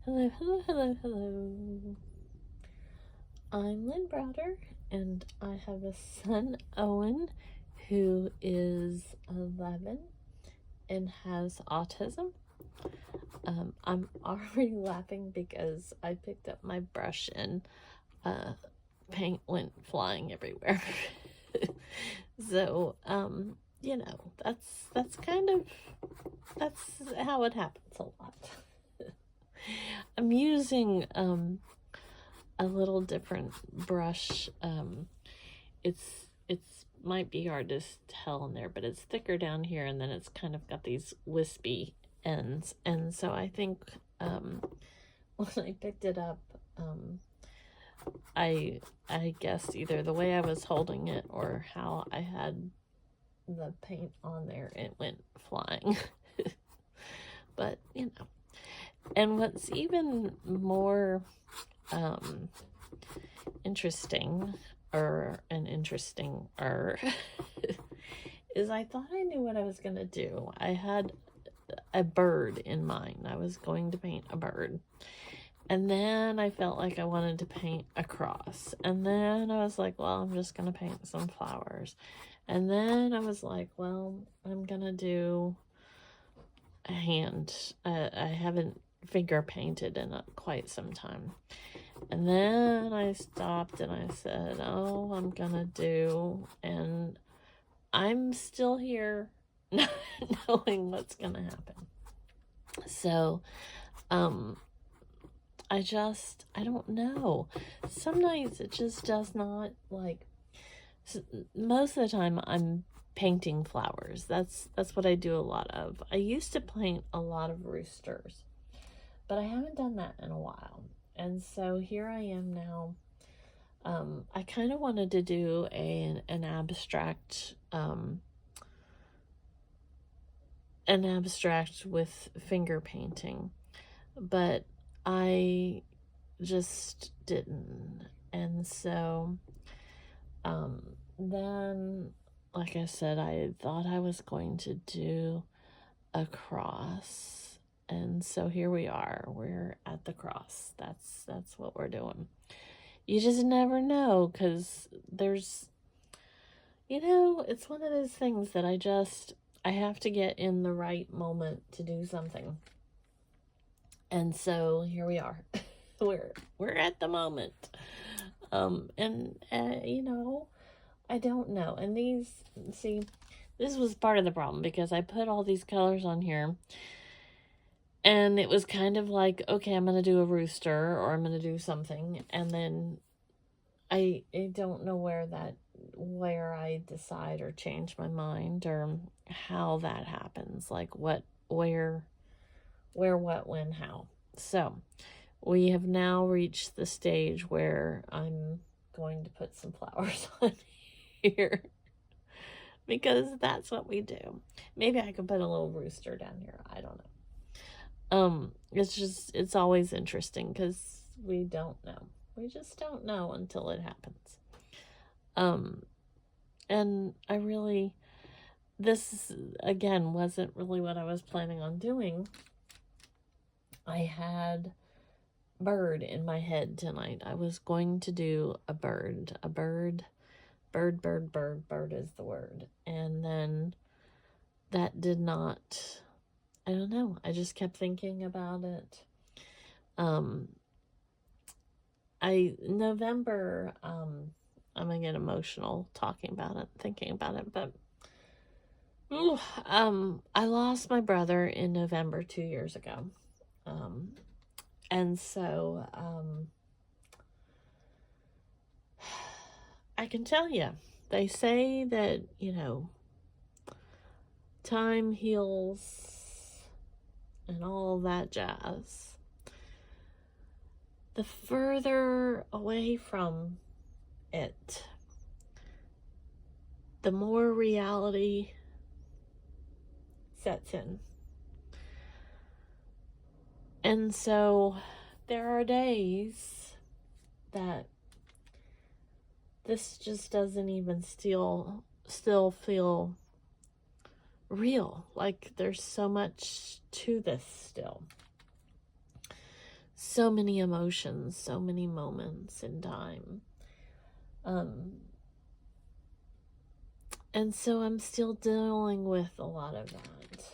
Hello, hello, hello, hello. I'm Lynn Browder, and I have a son, Owen, who is 11 and has autism. I'm already laughing because I picked up my brush and paint went flying everywhere. So, that's how it happens a lot. I'm using a little different brush. It's might be hard to tell in there, but it's thicker down here, and then it's kind of got these wispy ends. And so I think when I picked it up, I guess either the way I was holding it or how I had the paint on there, it went flying. But and what's even more interesting is I thought I knew what I was gonna do. I had a bird in mind. I was going to paint a bird, and then I felt like I wanted to paint a cross, and then I was like, well, I'm just gonna paint some flowers, and then I was like, well, I'm gonna do a hand. I haven't finger painted in quite some time. And then I stopped and I said, oh, I'm gonna do, and I'm still here not knowing what's gonna happen. So I don't know. Some nights it just does not, like, most of the time I'm painting flowers. That's what I do a lot of. I used to paint a lot of roosters, but I haven't done that in a while. And so here I am now. I kind of wanted to do an abstract with finger painting, but I just didn't. And so then, like I said, I thought I was going to do a cross. And so here we are. We're at the cross. That's what we're doing. You just never know, because there's, it's one of those things that I have to get in the right moment to do something. And so here we are. we're at the moment. I don't know. And this was part of the problem, because I put all these colors on here, and it was kind of like, okay, I'm going to do a rooster, or I'm going to do something. And then I don't know where I decide or change my mind, or how that happens. Like where, what, when, how. So we have now reached the stage where I'm going to put some flowers on here, because that's what we do. Maybe I could put a little rooster down here. I don't know. It's always interesting, because we don't know. We just don't know until it happens. And this again wasn't really what I was planning on doing. I had bird in my head tonight. I was going to do a bird is the word. And then that did not, I don't know. I just kept thinking about it. November, I'm gonna get emotional talking about it, thinking about it, but I lost my brother in November 2 years ago. And so I can tell you, they say that, time heals and all that jazz. The further away from it, the more reality sets in. And so there are days that this just doesn't even still feel real. Like there's so much to this still. so many emotions, so many moments in time. And so I'm still dealing with a lot of that.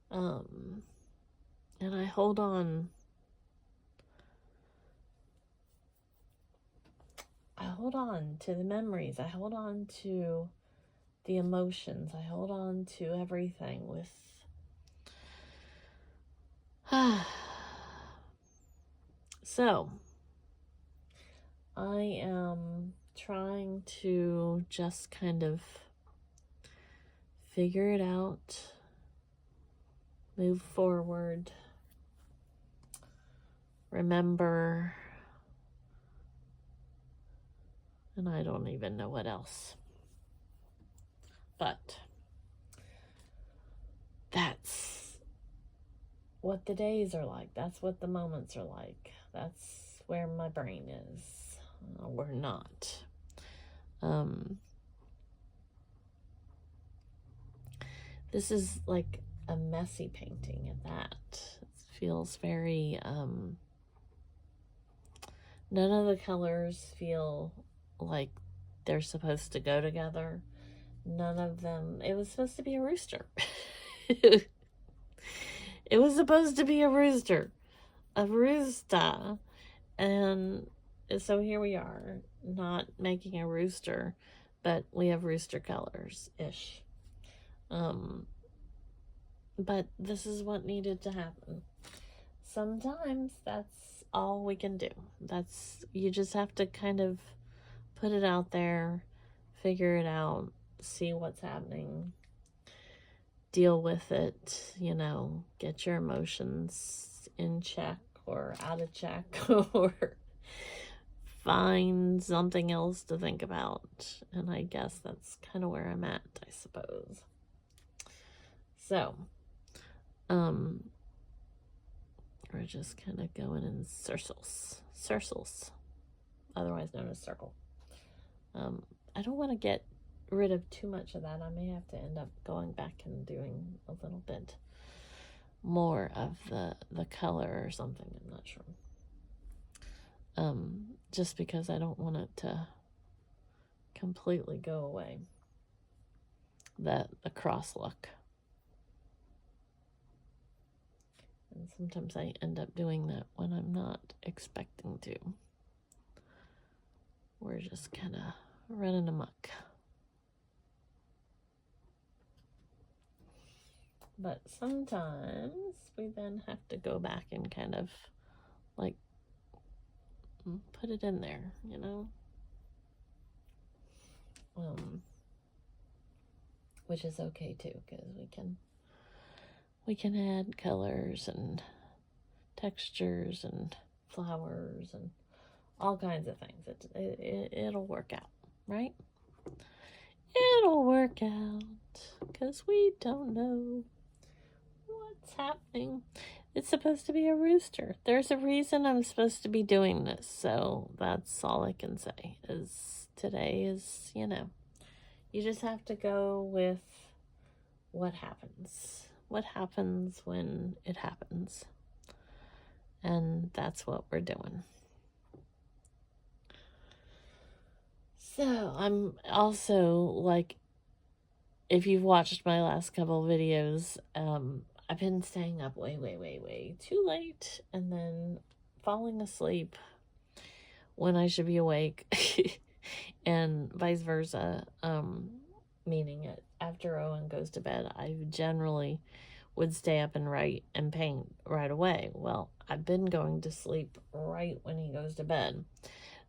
And I hold on. I hold on to the memories. I hold on to the emotions. I hold on to everything with so I am trying to just kind of figure it out, move forward, remember, and I don't even know what else. But that's what the days are like. That's what the moments are like. That's where my brain is. We're not. This is like a messy painting at that. It feels very, none of the colors feel like they're supposed to go together. None of them, it was supposed to be a rooster. It was supposed to be a rooster. A rooster. And so here we are, not making a rooster, but we have rooster colors-ish. But this is what needed to happen. Sometimes that's all we can do. You just have to kind of put it out there, figure it out, see what's happening, deal with it, get your emotions in check or out of check, or find something else to think about. And I guess that's kind of where I'm at, I suppose. So, we're just kind of going in circles, otherwise known as circle. I don't want to get rid of too much of that. I may have to end up going back and doing a little bit more of the color or something. I'm not sure. Just because I don't want it to completely go away. The cross look. And sometimes I end up doing that when I'm not expecting to. We're just kind of running amok. But sometimes we then have to go back and kind of like put it in there, which is okay too, because we can add colors and textures and flowers and all kinds of things. It'll work out, right? It'll work out, because we don't know what's happening. It's supposed to be a rooster. There's a reason I'm supposed to be doing this, so that's all I can say. Is today is, you just have to go with what happens. What happens when it happens. And that's what we're doing. So I'm also, like, if you've watched my last couple videos, I've been staying up way too late and then falling asleep when I should be awake and vice versa. Meaning after Owen goes to bed, I generally would stay up and write and paint right away. Well, I've been going to sleep right when he goes to bed.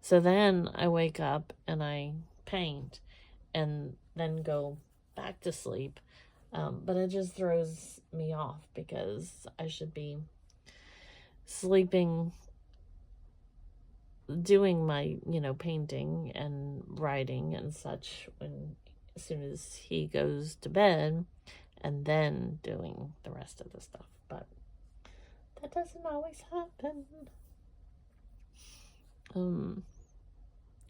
So then I wake up and I paint and then go back to sleep. But it just throws me off because I should be sleeping, doing my, painting and writing and such as soon as he goes to bed, and then doing the rest of the stuff. But that doesn't always happen.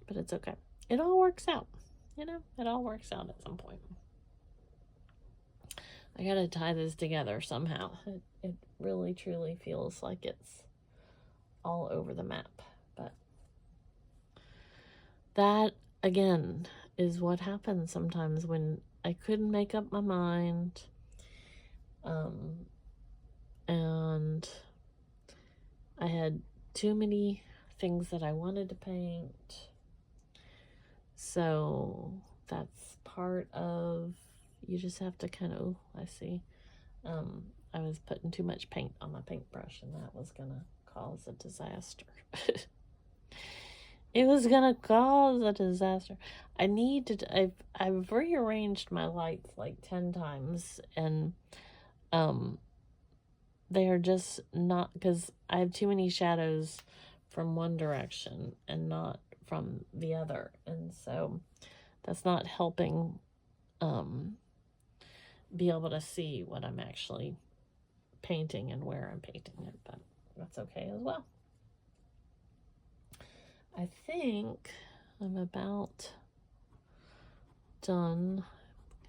But it's okay. It all works out. It all works out at some point. I gotta tie this together somehow. It really truly feels like it's all over the map. But that, again, is what happens sometimes when I couldn't make up my mind. And I had too many things that I wanted to paint. So that's part of, you just have to kind of, oh, I see. I was putting too much paint on my paintbrush, and that was gonna cause a disaster. It was gonna cause a disaster. I've rearranged my lights like 10 times, and they are just not, because I have too many shadows from one direction and not from the other, and so that's not helping be able to see what I'm actually painting and where I'm painting it, but that's okay as well. I think I'm about done.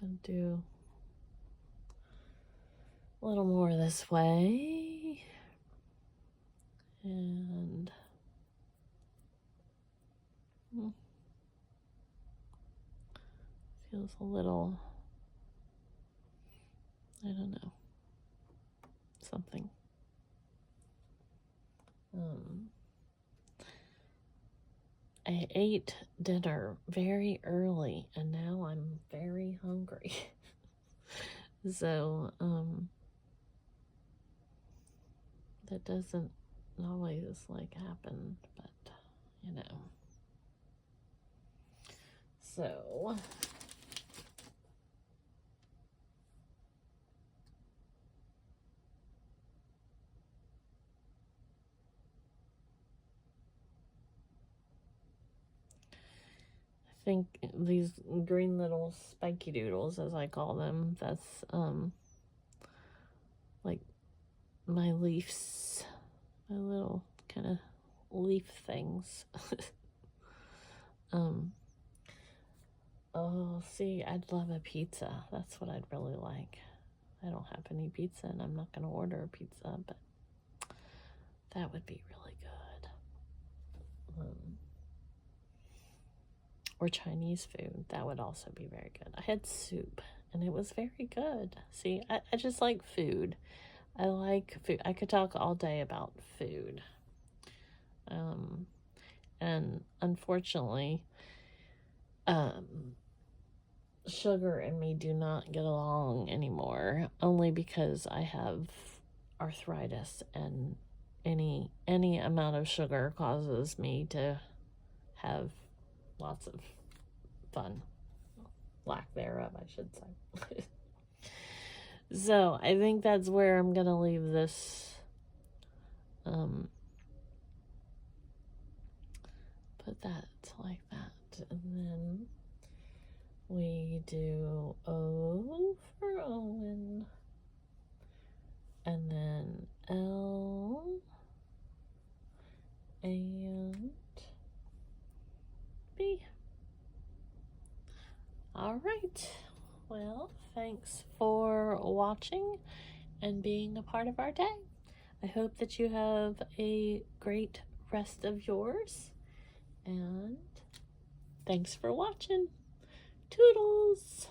I'm gonna do a little more this way, and feels a little, I don't know, something. I ate dinner very early, and now I'm very hungry. So, that doesn't always like happen, but you know. So, I think these green little spiky doodles, as I call them, that's like my leaves, my little kind of leaf things. Oh, see, I'd love a pizza. That's what I'd really like. I don't have any pizza, and I'm not going to order a pizza, but that would be really good. Or Chinese food. That would also be very good. I had soup, and it was very good. See, I just like food. I like food. I could talk all day about food. And unfortunately, sugar and me do not get along anymore, only because I have arthritis, and any amount of sugar causes me to have lots of fun. Lack thereof, I should say. So I think that's where I'm gonna leave this. Put that like that, and then we do O for Owen, and then L, and B. All right. Well, thanks for watching and being a part of our day. I hope that you have a great rest of yours, and thanks for watching. Toodles!